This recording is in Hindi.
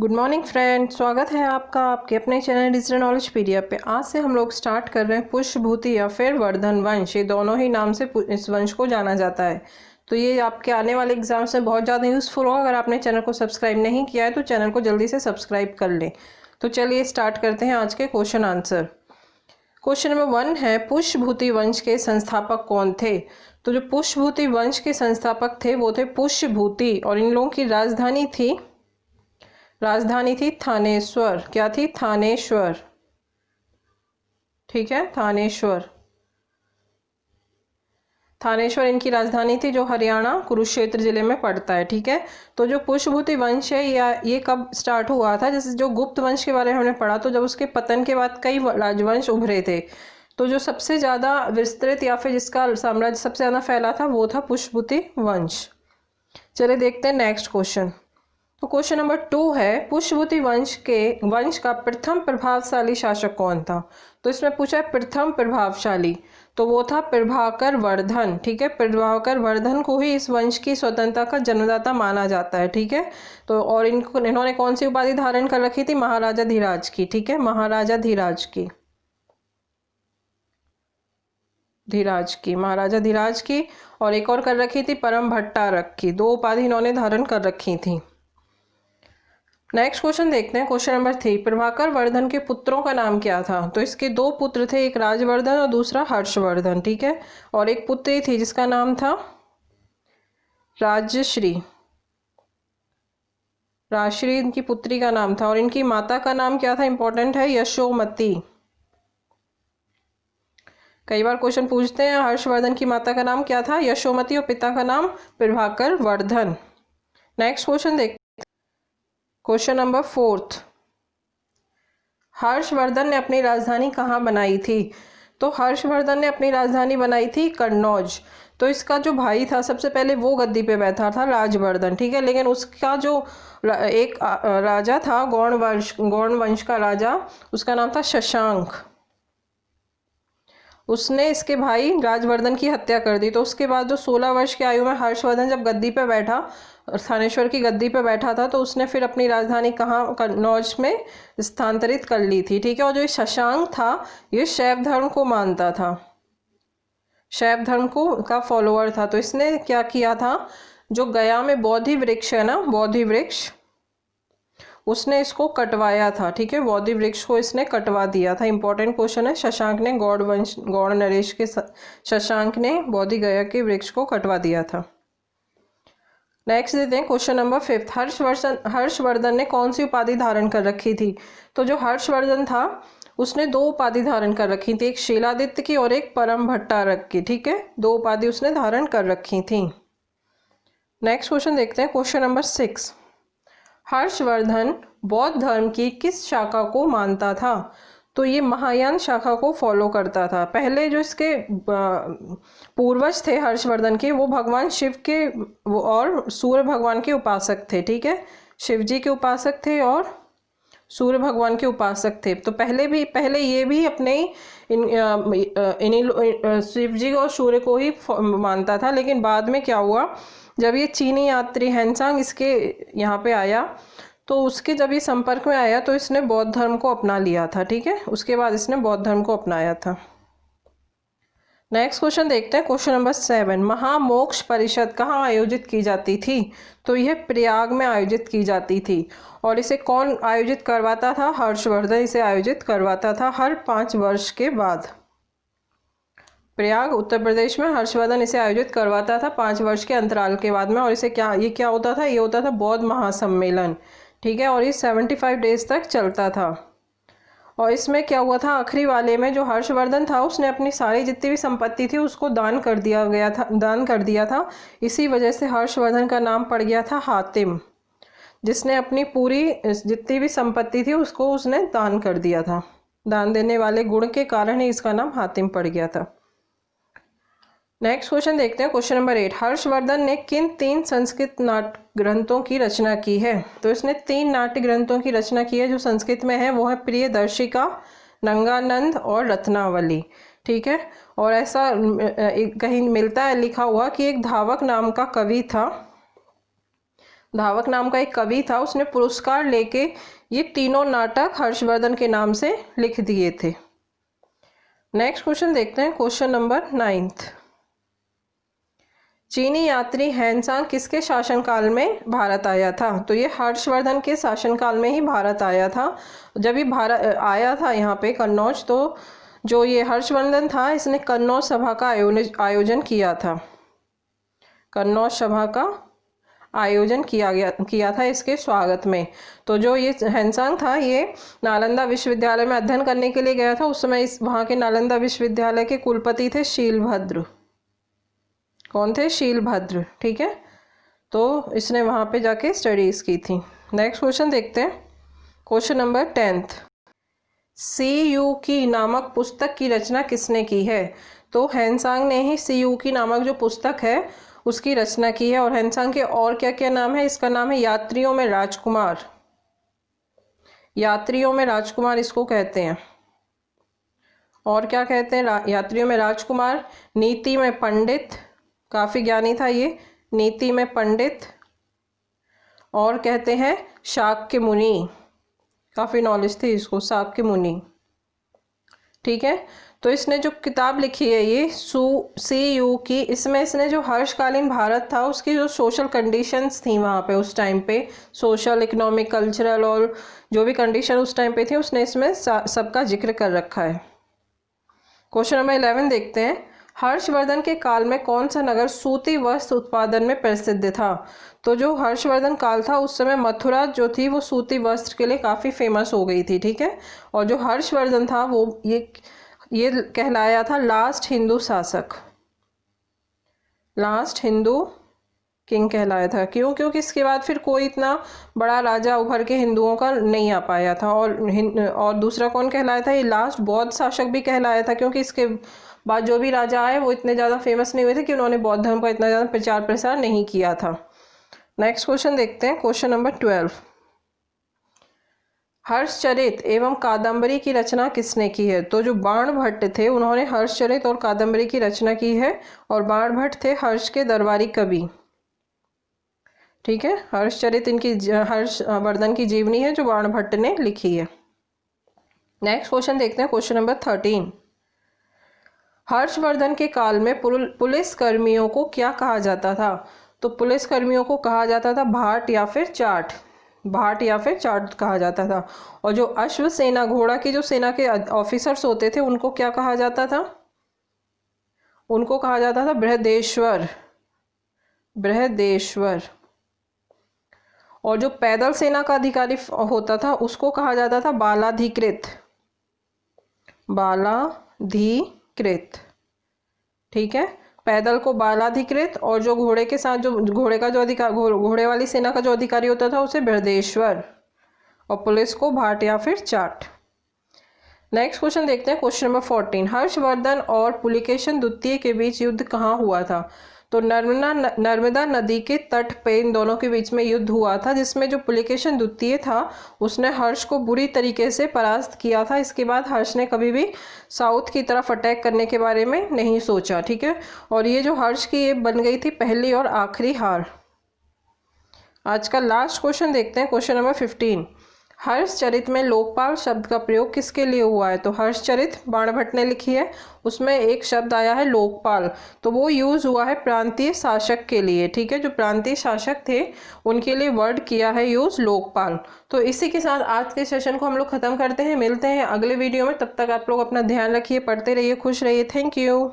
गुड मॉर्निंग फ्रेंड, स्वागत है आपका आपके अपने चैनल डिजिटल नॉलेज पीडिया पे। आज से हम लोग स्टार्ट कर रहे हैं पुष्यभूति या फिर वर्धन वंश। ये दोनों ही नाम से इस वंश को जाना जाता है। तो ये आपके आने वाले एग्जाम्स में बहुत ज़्यादा यूज़फुल होगा। अगर आपने चैनल को सब्सक्राइब नहीं किया है तो चैनल को जल्दी से सब्सक्राइब कर लें। तो चलिए स्टार्ट करते हैं आज के क्वेश्चन आंसर। क्वेश्चन नंबर 1 है, पुष्यभूति वंश के संस्थापक कौन थे? तो जो पुष्यभूति वंश के संस्थापक थे वो थे पुष्यभूति, और इन लोगों की राजधानी थी थानेश्वर। क्या थी? थानेश्वर। ठीक है, थानेश्वर इनकी राजधानी थी, जो हरियाणा कुरुक्षेत्र जिले में पड़ता है। ठीक है, तो जो पुष्यभूति वंश है ये कब स्टार्ट हुआ था? जैसे जो गुप्त वंश के बारे में हमने पढ़ा, तो जब उसके पतन के बाद कई राजवंश उभरे थे, तो जो सबसे ज़्यादा विस्तृत या फिर जिसका साम्राज्य सबसे ज़्यादा फैला था वो था पुष्यभूति वंश। चलिए देखते हैं नेक्स्ट क्वेश्चन। तो क्वेश्चन नंबर 2 है, पुष्यभूति वंश का प्रथम प्रभावशाली शासक कौन था? तो इसमें पूछा है प्रथम प्रभावशाली, तो वो था प्रभाकर वर्धन। ठीक है, प्रभाकर वर्धन को ही इस वंश की स्वतंत्रता का जन्मदाता माना जाता है। ठीक है, तो और इन्होंने कौन सी उपाधि धारण कर रखी थी? महाराजा धीराज की। ठीक है, महाराजा धीराज की, और एक और कर रखी थी परम भट्टारक की। 2 उपाधि इन्होंने धारण कर रखी थी। नेक्स्ट क्वेश्चन देखते हैं, क्वेश्चन नंबर 3, प्रभाकर वर्धन के पुत्रों का नाम क्या था? तो इसके 2 पुत्र थे, एक राजवर्धन और दूसरा हर्षवर्धन। ठीक है, और एक पुत्री थी जिसका नाम था राजश्री इनकी पुत्री का नाम था, और इनकी माता का नाम क्या था? इंपॉर्टेंट है, यशोमती। कई बार क्वेश्चन पूछते हैं, हर्षवर्धन की माता का नाम क्या था? यशोमती, और पिता का नाम प्रभाकर वर्धन। नेक्स्ट क्वेश्चन देखते हैं, क्वेश्चन नंबर 4, हर्षवर्धन ने अपनी राजधानी कहाँ बनाई थी? तो हर्षवर्धन ने अपनी राजधानी बनाई थी कन्नौज। तो इसका जो भाई था सबसे पहले वो गद्दी पे बैठा था, राजवर्धन। ठीक है, लेकिन उसका जो एक राजा था, गौड़ वंश का राजा, उसका नाम था शशांक। उसने इसके भाई राजवर्धन की हत्या कर दी। तो उसके बाद जो 16 वर्ष की आयु में हर्षवर्धन जब गद्दी पे बैठा, थानेश्वर की गद्दी पे बैठा था, तो उसने फिर अपनी राजधानी कहाँ? कन्नौज में स्थानांतरित कर ली थी। ठीक है, और जो शशांक था ये शैव धर्म को मानता था, शैव धर्म का फॉलोअर था। तो इसने क्या किया था, जो गया में बोधि वृक्ष है ना, बोधि वृक्ष, उसने इसको कटवाया था। ठीक है, बोधि वृक्ष को इसने कटवा दिया था। इंपॉर्टेंट क्वेश्चन है, शशांक ने गौड़ नरेश के शशांक ने बोधि गया के वृक्ष को कटवा दिया था। नेक्स्ट देते हैं क्वेश्चन नंबर 5, हर्षवर्धन ने कौन सी उपाधि धारण कर रखी थी? तो जो हर्षवर्धन था उसने 2 उपाधि धारण कर रखी थी, एक शीलादित्य की और एक परम भट्टारक की। ठीक है, 2 उपाधि उसने धारण कर रखी थी। नेक्स्ट क्वेश्चन देखते हैं, क्वेश्चन नंबर 6, हर्षवर्धन बौद्ध धर्म की किस शाखा को मानता था? तो ये महायान शाखा को फॉलो करता था। पहले जो इसके पूर्वज थे हर्षवर्धन के, वो भगवान शिव के और सूर्य भगवान के उपासक थे। ठीक है, शिव जी के उपासक थे और सूर्य भगवान के उपासक थे। तो पहले ये भी अपने शिव जी और सूर्य को ही मानता था। लेकिन बाद में क्या हुआ, जब ये चीनी यात्री हैंसांग इसके यहाँ पे आया, तो उसके जब ये संपर्क में आया तो इसने बौद्ध धर्म को अपना लिया था। ठीक है, उसके बाद इसने बौद्ध धर्म को अपनाया था। नेक्स्ट क्वेश्चन देखते हैं, क्वेश्चन नंबर 7, महामोक्ष परिषद कहाँ आयोजित की जाती थी? तो यह प्रयाग में आयोजित की जाती थी। और इसे कौन आयोजित करवाता था? हर्षवर्धन इसे आयोजित करवाता था हर 5 वर्ष के बाद। प्रयाग उत्तर प्रदेश में हर्षवर्धन इसे आयोजित करवाता था 5 वर्ष के अंतराल के बाद में। और इसे क्या होता था? ये होता था बौद्ध महासम्मेलन। ठीक है, और ये 75 डेज तक चलता था। और इसमें क्या हुआ था, आखिरी वाले में जो हर्षवर्धन था उसने अपनी सारी जितनी भी संपत्ति थी उसको दान कर दिया था। इसी वजह से हर्षवर्धन का नाम पड़ गया था हातिम, जिसने अपनी पूरी जितनी भी संपत्ति थी उसको उसने दान कर दिया था। दान देने वाले गुण के कारण ही इसका नाम हातिम पड़ गया था। नेक्स्ट क्वेश्चन देखते हैं, क्वेश्चन नंबर 8, हर्षवर्धन ने किन 3 संस्कृत नाट्य ग्रंथों की रचना की है? तो इसने 3 नाट्य ग्रंथों की रचना की है जो संस्कृत में है। वो है प्रियदर्शिका, नंगानंद और रत्नावली। ठीक है, और ऐसा कहीं मिलता है लिखा हुआ कि एक धावक नाम का कवि था, धावक नाम का एक कवि था, उसने पुरस्कार लेके ये तीनों नाटक हर्षवर्धन के नाम से लिख दिए थे। नेक्स्ट क्वेश्चन देखते हैं, क्वेश्चन नंबर 9। चीनी यात्री हैंनसांग किसके शासनकाल में भारत आया था? तो ये हर्षवर्धन के शासनकाल में ही भारत आया था। जब ये भारत आया था यहाँ पे कन्नौज, तो जो ये हर्षवर्धन था इसने कन्नौज सभा का आयोजन किया था। कन्नौज सभा का आयोजन किया था इसके स्वागत में। तो जो ये हैंनसांग था ये नालंदा विश्वविद्यालय में अध्ययन करने के लिए गया था। उस समय इस वहाँ के नालंदा विश्वविद्यालय के कुलपति थे शीलभद्र। कौन थे? शीलभद्र। ठीक है, तो इसने वहाँ पे जाके स्टडीज़ की थी। नेक्स्ट क्वेश्चन देखते हैं, क्वेश्चन नंबर 10। सीयूकी नामक पुस्तक की रचना किसने की है? तो हैंनसांग ने ही सीयूकी नामक जो पुस्तक है उसकी रचना की है। और हैंनसांग के और क्या क्या नाम है? इसका नाम है यात्रियों में राजकुमार। यात्रियों में राजकुमार इसको कहते हैं। और क्या कहते हैं? यात्रियों में राजकुमार। नीति में पंडित, काफ़ी ज्ञानी था ये, नीति में पंडित। और कहते हैं शाक्य मुनि, काफ़ी नॉलेज थी इसको, शाक्य मुनि। ठीक है, तो इसने जो किताब लिखी है ये सीयूकी, इसमें इसने जो हर्षकालीन भारत था उसकी जो सोशल कंडीशंस थी वहाँ पे उस टाइम पे, सोशल, इकोनॉमिक, कल्चरल और जो भी कंडीशन उस टाइम पे थी उसने इसमें सबका जिक्र कर रखा है। क्वेश्चन नंबर 11 देखते हैं, हर्षवर्धन के काल में कौन सा नगर सूती वस्त्र उत्पादन में प्रसिद्ध था? तो जो हर्षवर्धन काल था उस समय मथुरा जो थी वो सूती वस्त्र के लिए काफ़ी फेमस हो गई थी। ठीक है, और जो हर्षवर्धन था वो ये कहलाया था लास्ट हिंदू शासक, लास्ट हिंदू किंग कहलाया था। क्यों? क्योंकि इसके बाद फिर कोई इतना बड़ा राजा उभर के हिंदुओं का नहीं आ पाया था। और दूसरा कौन कहलाया था? ये लास्ट बौद्ध शासक भी कहलाया था, क्योंकि इसके बाद जो भी राजा आए वो इतने ज़्यादा फेमस नहीं हुए थे कि उन्होंने बौद्ध धर्म का इतना ज़्यादा प्रचार प्रसार नहीं किया था। नेक्स्ट क्वेश्चन देखते हैं, क्वेश्चन नंबर 12। हर्षचरित एवं कादंबरी की रचना किसने की है? तो जो बाणभट्ट थे उन्होंने हर्षचरित और कादंबरी की रचना की है। और बाणभट्ट थे हर्ष के दरबारी कवि। ठीक है, हर्षचरित इनकी हर्षवर्धन की जीवनी है जो बाणभट्ट ने लिखी है। नेक्स्ट क्वेश्चन देखते हैं, क्वेश्चन नंबर 13। हर्षवर्धन के काल में पुलिस कर्मियों को क्या कहा जाता था? तो पुलिस कर्मियों को कहा जाता था भाट या फिर चाट, भाट या फिर चाट कहा जाता था। और जो अश्व सेना, घोड़ा की जो सेना के ऑफिसर्स होते थे उनको क्या कहा जाता था? उनको कहा जाता था बृहदेश्वर, बृहदेश्वर। और जो पैदल सेना का अधिकारी होता था उसको कहा जाता था बालाधिकृत, बालाधिकृत। ठीक है, पैदल को बालाधिकृत, और जो घोड़े के साथ जो घोड़े का जो अधिकार, घोड़े वाली सेना का जो अधिकारी होता था उसे बृहदेश्वर, और पुलिस को भाट या फिर चाट। नेक्स्ट क्वेश्चन देखते हैं, क्वेश्चन नंबर 14। हर्षवर्धन और पुलिकेशन द्वितीय के बीच युद्ध कहाँ हुआ था? तो नर्मदा नदी के तट पे इन दोनों के बीच में युद्ध हुआ था, जिसमें जो पुलिकेशन द्वितीय था उसने हर्ष को बुरी तरीके से परास्त किया था। इसके बाद हर्ष ने कभी भी साउथ की तरफ अटैक करने के बारे में नहीं सोचा। ठीक है, और ये जो हर्ष की ये बन गई थी पहली और आखिरी हार। आज का लास्ट क्वेश्चन देखते हैं, क्वेश्चन नंबर 15। हर्षचरित में लोकपाल शब्द का प्रयोग किसके लिए हुआ है? तो हर्षचरित बाणभट्ट ने लिखी है, उसमें एक शब्द आया है लोकपाल, तो वो यूज़ हुआ है प्रांतीय शासक के लिए। ठीक है, जो प्रांतीय शासक थे उनके लिए वर्ड किया है यूज़ लोकपाल। तो इसी के साथ आज के सेशन को हम लोग ख़त्म करते हैं। मिलते हैं अगले वीडियो में, तब तक आप लोग अपना ध्यान रखिए, पढ़ते रहिए, खुश रहिए। Thank you.